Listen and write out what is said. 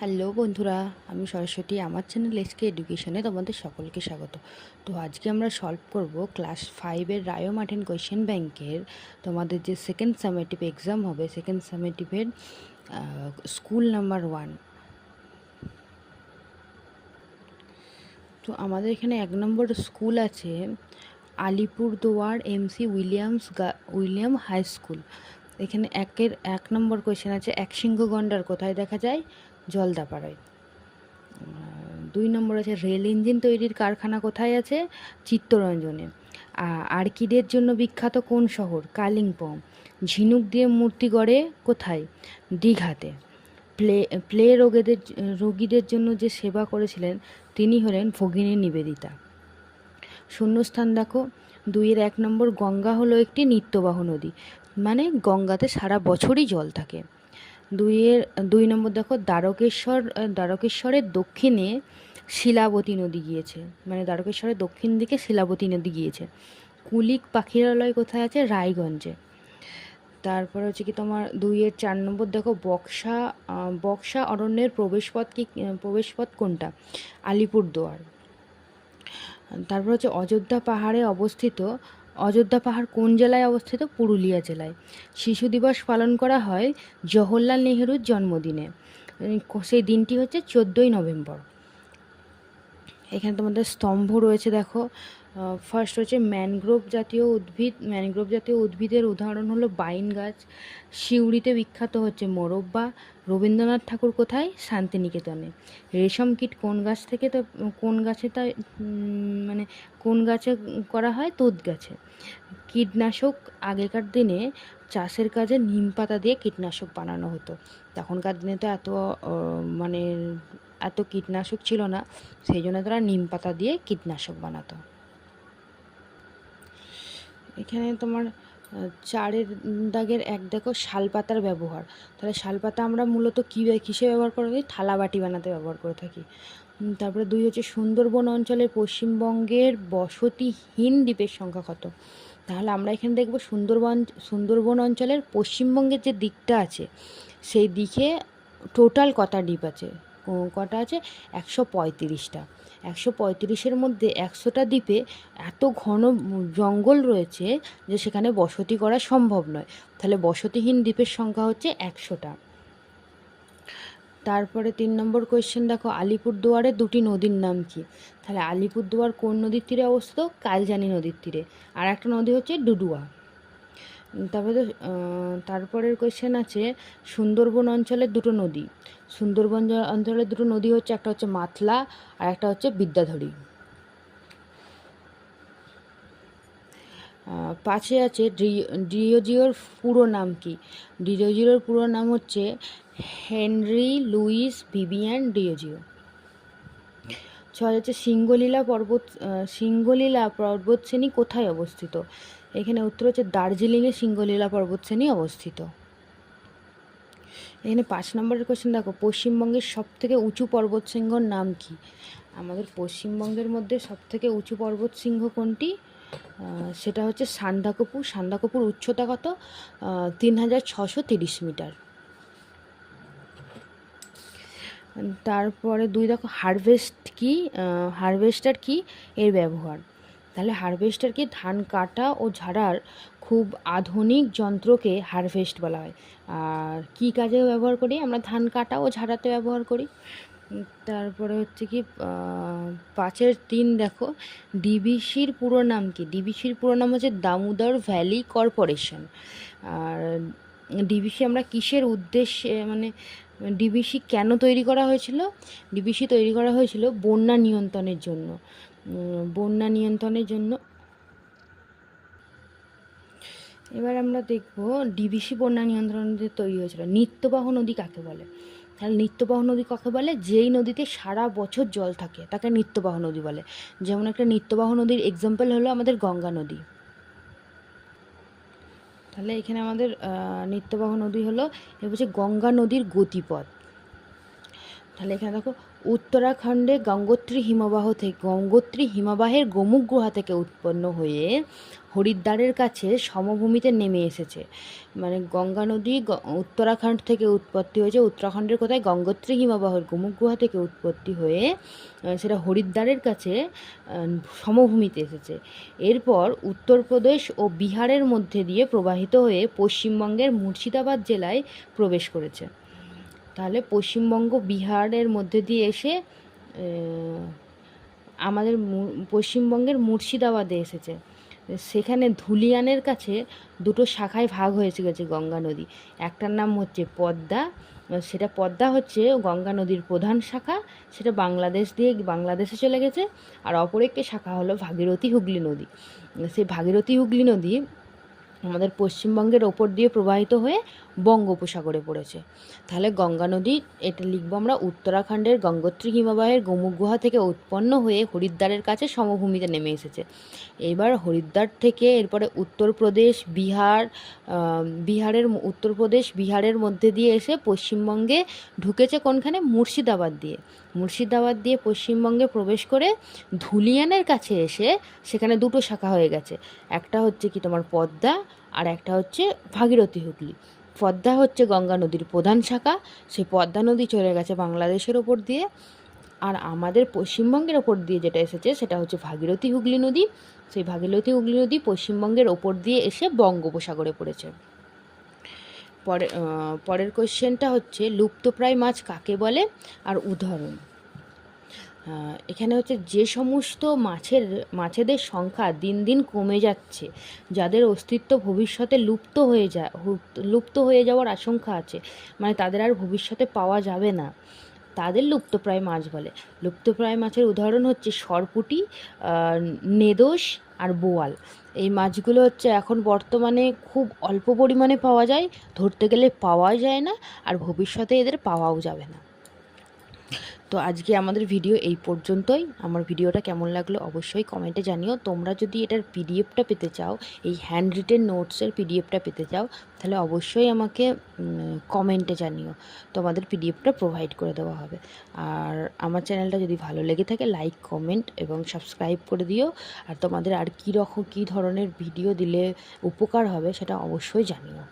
Hello বন্ধুরা, আমি সরস্বতী। আমার চ্যানেল এসকে এডুকেশনে তোমাদের সকলকে স্বাগত। তো আজকে আমরা সলভ করব ক্লাস 5-এর রায়ো মার্টিন কোয়েশ্চেন ব্যাংকের তোমাদের যে সেকেন্ড সামেটিভ এক্সাম হবে, সেকেন্ড সামেটিভের স্কুল নাম্বার 1। তো আমাদের এখানে 1 নম্বর স্কুল আছে Alipurduar MC William high school. এখানে 1 নম্বর কোয়েশ্চেন আছে, এক সিংহ গন্ডার কোথায় দেখা যায়? জলদাপাড়ায়। 2 নম্বর আছে, রেল ইঞ্জিন তৈরির কারখানা কোথায় আছে? চিত্তরঞ্জনে। আর্কিডের জন্য বিখ্যাত কোন শহর? কালিম্পং। ঝিনুক দিয়ে মূর্তি গড়ে কোথায়? দীঘাতে। প্লে প্লে রোগীদের জন্য যে সেবা করেছিলেন তিনি হলেন ভগিনী নিবেদিতা। শূন্যস্থান দেখো, 2-1 নম্বর, গঙ্গা হলো একটি নিত্যবাহ নদী, মানে গঙ্গাতে সারা বছরই জল থাকে। 2 নম্বর দেখো, দ্বারকেশ্বরের দক্ষিণে শিলাবতী নদী গিয়েছে, মানে দ্বারকেশ্বরের দক্ষিণ দিকে শিলাবতী নদী গিয়েছে। কুলিক পাখিরালয় কোথায় আছে? রায়গঞ্জে। তারপর হচ্ছে কি তোমার 2-4 নম্বর দেখো, বক্সা অরণ্যের প্রবেশপথ কোনটা? আলিপুরদুয়ার। তারপর হচ্ছে অযোধ্যা পাহাড় কোন জেলায় অবস্থিত? পুরুলিয়া জেলায়। শিশু দিবস পালন করা হয় জওহরলাল নেহরুর জন্মদিনে, সেই দিনটি হচ্ছে 14ই নভেম্বর। এখানে তোমাদের স্তম্ভ রয়েছে দেখো। ফার্স্ট হচ্ছে ম্যানগ্রোভ জাতীয় উদ্ভিদের উদাহরণ হলো বাইন গাছ। সিউড়িতে বিখ্যাত হচ্ছে মোরব্বা। রবীন্দ্রনাথ ঠাকুর কোথায়? শান্তিনিকেতনে। রেশম কীট কোন গাছে করা হয়? তুঁত গাছে। কীটনাশক, আগেকার দিনে চাষের কাজে নিম পাতা দিয়ে কীটনাশক বানানো হতো। তখনকার দিনে তো এত কীটনাশক ছিল না, সেই জন্য তারা নিম পাতা দিয়ে কীটনাশক বানাতো। এখানে তোমার 4-এর দাগের 1 দেখো, শালপাতার ব্যবহার। তাহলে শালপাতা আমরা মূলত কিসে ব্যবহার করে থাকি? থালা বাটি বানাতে ব্যবহার করে থাকি। তারপরে 2 হচ্ছে, সুন্দরবন অঞ্চলে পশ্চিমবঙ্গের বসতিহীন দ্বীপের সংখ্যা কত? তাহলে আমরা এখানে দেখব সুন্দরবন অঞ্চলের পশ্চিমবঙ্গের যে দিকটা আছে, সেই দিকে টোটাল কটা দ্বীপ আছে? কটা আছে? 135টা। 135-এর মধ্যে 100টা দ্বীপে এত ঘন জঙ্গল রয়েছে যে সেখানে বসতি করা সম্ভব নয়। তাহলে বসতিহীন দ্বীপের সংখ্যা হচ্ছে 100টা। তারপরে 3 নম্বর কোয়েশ্চেন দেখো, আলিপুরদুয়ারের 2টি নদীর নাম কি? তাহলে আলিপুরদুয়ার কোন নদীর তীরে অবস্থিত? কালজানি নদীর তীরে। আর একটা নদী হচ্ছে ডুডুয়া। তারপরের কোয়েশ্চেন আছে, সুন্দরবন অঞ্চলের 2টো নদী। সুন্দরবন অঞ্চলের 2টো নদী হচ্ছে, একটা হচ্ছে মাতলা আর একটা হচ্ছে বিদ্যাধরী। 5-এ আছে, ডিওজিওর পুরো নাম কি? ডিওজিওর পুরো নাম হচ্ছে হেনরি লুইস ভিভিয়ান ডিওজিও। 6 হচ্ছে, সিঙ্গলীলা পর্বতশ্রেণী কোথায় অবস্থিত? এখানে উত্তর হচ্ছে দার্জিলিংয়ে সিঙ্গলীলা পর্বতশ্রেণী অবস্থিত। এখানে 5 নম্বরের কোয়েশ্চেন দেখো, পশ্চিমবঙ্গের সবথেকে উঁচু পর্বতশৃঙ্গর নাম কি? আমাদের পশ্চিমবঙ্গের মধ্যে সবথেকে উঁচু পর্বতশৃঙ্গ কোনটি? সেটা হচ্ছে সান্দাকফু। সান্দাকফুর উচ্চতা কত? 3630 মিটার। তারপরে 2 দেখো, হারভেস্টার কি এর ব্যবহার? তাহলে হারভেস্টার কি? ধান কাটা ও ঝাড়ার খুব আধুনিক যন্ত্রকে হারভেস্ট বলা হয়। আর কি কাজে ব্যবহার করি? আমরা ধান কাটা ও ঝাড়াতে ব্যবহার করি। তারপরে হচ্ছে কি 5-এর 3 দেখো, ডিবিসির পুরো নাম কি? ডিবিসির পুরো নাম হচ্ছে দামোদর ভ্যালি কর্পোরেশন। আর ডিবিসি আমরা কিসের উদ্দেশ্যে, ডিবিসি কেন তৈরি করা হয়েছিল? ডিবিসি তৈরি করা হয়েছিল বন্যা নিয়ন্ত্রণের জন্য। এবার আমরা দেখব ডিবিসি বন্যা নিয়ন্ত্রণের তৈরি হয়েছিল। নিত্যবাহ নদী কাকে বলে? তাহলে নিত্যবাহ নদী কাকে বলে? যেই নদীতে সারা বছর জল থাকে তাকে নিত্যবাহ নদী বলে। যেমন একটা নিত্যবাহ নদীর এক্সাম্পল হলো আমাদের গঙ্গা নদী। তাহলে এখানে আমাদের নিত্যবাহ নদী হলো, এ হচ্ছে গঙ্গা নদীর গতিপথ। তাহলে এখানে দেখো, উত্তরাখণ্ডে গঙ্গোত্রী হিমবাহের গোমুখ গুহা থেকে উৎপন্ন হয়ে হরিদ্বারের কাছে সমভূমিতে নেমে এসেছে। মানে গঙ্গা নদী উত্তরাখণ্ড থেকে উৎপত্তি হয়েছে, উত্তরাখণ্ডের কোথায় গঙ্গোত্রী হিমবাহের গোমুখ গুহা থেকে উৎপত্তি হয়ে সেটা হরিদ্বারের কাছে সমভূমিতে এসেছে। এরপর উত্তরপ্রদেশ ও বিহারের মধ্যে দিয়ে প্রবাহিত হয়ে পশ্চিমবঙ্গের মুর্শিদাবাদ জেলায় প্রবেশ করেছে। তাহলে পশ্চিমবঙ্গ বিহারের মধ্যে দিয়ে এসে আমাদের পশ্চিমবঙ্গের মুর্শিদাবাদে এসেছে। সেখানে ধুলিয়ানের কাছে দুটো শাখায় ভাগ হয়ে গেছে গঙ্গা নদী। একটার নাম হচ্ছে পদ্মা, সেটা পদ্মা হচ্ছে গঙ্গা নদীর প্রধান শাখা, সেটা বাংলাদেশে চলে গেছে। আর অপর একটি শাখা হলো ভাগীরথী হুগলি নদী। সেই ভাগীরথী হুগলি নদী আমাদের পশ্চিমবঙ্গের ওপর দিয়ে প্রবাহিত হয়ে বঙ্গোপসাগরে পড়েছে। তাহলে গঙ্গা নদী, এটা লিখবো আমরা, উত্তরাখণ্ডের গঙ্গোত্রী হিমবাহের গোমুখ গুহা থেকে উৎপন্ন হয়ে হরিদ্বারের কাছে সমভূমিতে নেমে এসেছে। এবার হরিদ্বার থেকে এরপরে উত্তরপ্রদেশ বিহারের মধ্যে দিয়ে এসে পশ্চিমবঙ্গে ঢুকেছে কোনখানে? মুর্শিদাবাদ দিয়ে পশ্চিমবঙ্গে প্রবেশ করে ধুলিয়ানের কাছে এসে সেখানে দুটো শাখা হয়ে গেছে। একটা হচ্ছে কি তোমার পদ্মা, আর একটা হচ্ছে ভাগীরথী হুগলি। পদ্মা হচ্ছে গঙ্গা নদীর প্রধান শাখা, সেই পদ্মা নদী চলে গেছে বাংলাদেশের ওপর দিয়ে। আর আমাদের পশ্চিমবঙ্গের ওপর দিয়ে যেটা এসেছে সেটা হচ্ছে ভাগীরথী হুগলি নদী। সেই ভাগীরথী হুগলি নদী পশ্চিমবঙ্গের ওপর দিয়ে এসে বঙ্গোপসাগরে পড়েছে। পরের কোশ্চেনটা হচ্ছে লুপ্তপ্রায় মাছ কাকে বলে আর উদাহরণ। এখানে হচ্ছে যে সমস্ত মাছেদের সংখ্যা দিন দিন কমে যাচ্ছে, যাদের অস্তিত্ব ভবিষ্যতে লুপ্ত হয়ে যাওয়ার আশঙ্কা আছে, মানে তাদের আর ভবিষ্যতে পাওয়া যাবে না, তাদের লুপ্তপ্রায় মাছ বলে। লুপ্তপ্রায় মাছের উদাহরণ হচ্ছে সরপুঁটি, নেদোস আর বোয়াল। এই মাছগুলো হচ্ছে এখন বর্তমানে খুব অল্প পরিমাণে পাওয়া যায়, ধরতে গেলে পাওয়া যায় না, আর ভবিষ্যতে এদের পাওয়াও যাবে না। তো আজকে আমাদের ভিডিও এই পর্যন্তই। আমার ভিডিওটা কেমন লাগলো অবশ্যই কমেন্টে জানিও। তোমরা যদি এটার পিডিএফটা পেতে চাও, এই হ্যান্ড রিটেন নোটসের পিডিএফটা পেতে চাও, তাহলে অবশ্যই আমাকে কমেন্টে জানিও, তোমাদের পিডিএফটা প্রোভাইড করে দেওয়া হবে। আর আমার চ্যানেলটা যদি ভালো লেগে থাকে লাইক, কমেন্ট এবং সাবস্ক্রাইব করে দিও। আর তোমাদের আর কী ধরনের ভিডিও দিলে উপকার হবে সেটা অবশ্যই জানিও।